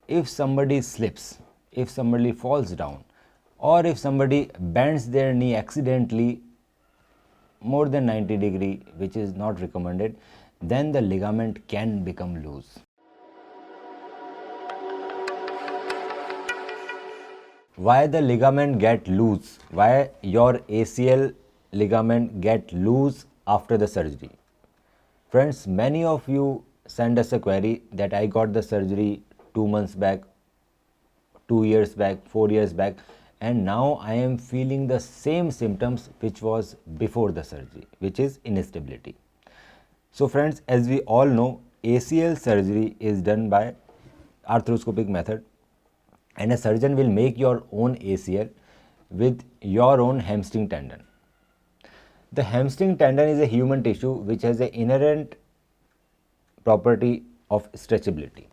if somebody slips, if somebody falls down, or if somebody bends their knee accidentally more than 90°, which is not recommended, then the ligament can become loose. Why the ligament get loose? Why your ACL ligament get loose after the surgery? Friends, many of you send us a query that I got the surgery 2 months back, 2 years back, 4 years back, and now I am feeling the same symptoms which was before the surgery, which is instability. So friends, as we all know, ACL surgery is done by arthroscopic method, and a surgeon will make your own ACL with your own hamstring tendon. The hamstring tendon is a human tissue which has an inherent property of stretchability.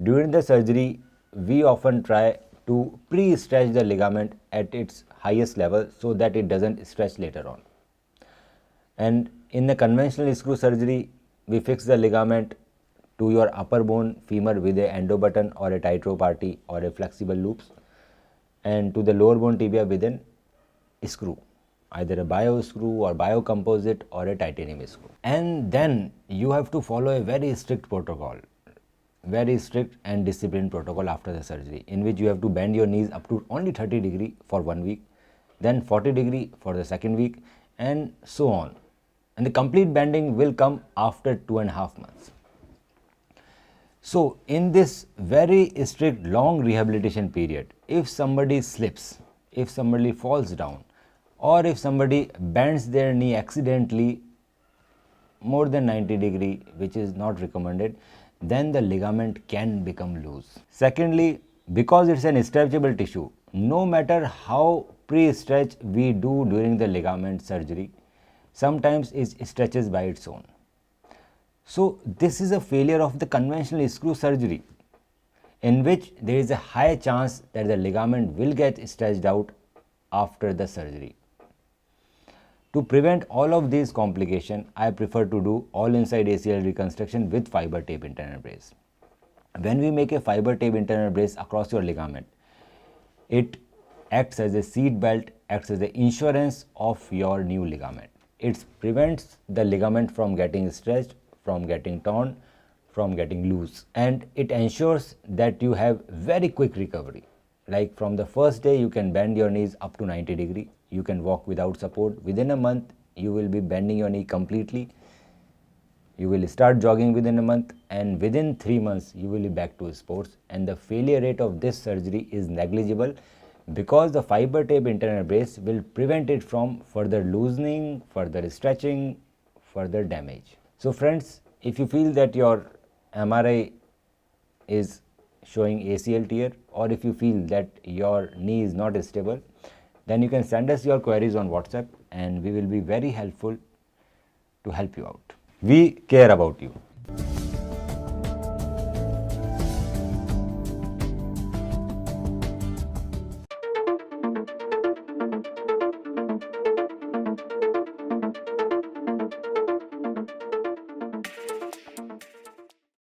During the surgery, we often try to pre-stretch the ligament at its highest level so that it doesn't stretch later on. And in the conventional screw surgery, we fix the ligament to your upper bone femur with a endo button or a tightrope RT or a flexible loops, and to the lower bone tibia with an screw, either a bio screw or biocomposite or a titanium screw. And then you have to follow a very strict protocol, very strict and disciplined protocol after the surgery, in which you have to bend your knees up to only 30° for 1 week, then 40° for the second week, and so on. And the complete bending will come after 2.5 months. So in this very strict long rehabilitation period, if somebody slips, if somebody falls down, or if somebody bends their knee accidentally more than 90°, which is not recommended, then the ligament can become loose. Secondly, because it's an stretchable tissue, no matter how pre-stretch we do during the ligament surgery, sometimes it stretches by its own. So this is a failure of the conventional screw surgery, in which there is a high chance that the ligament will get stretched out after the surgery. To prevent all of these complications, I prefer to do all inside ACL reconstruction with fiber tape internal brace. When we make a fiber tape internal brace across your ligament, it acts as a seat belt, acts as the insurance of your new ligament. It prevents the ligament from getting stretched, from getting torn, from getting loose, and it ensures that you have very quick recovery. Like from the first day, you can bend your knees up to 90°. You can walk without support. Within a month, you will be bending your knee completely. You will start jogging within a month, and within 3 months, you will be back to sports. And the failure rate of this surgery is negligible because the fiber tape internal brace will prevent it from further loosening, further stretching, further damage. So friends, if you feel that your MRI is showing ACL tear, or if you feel that your knee is not stable, then you can send us your queries on WhatsApp and we will be very helpful to help you out. We care about you.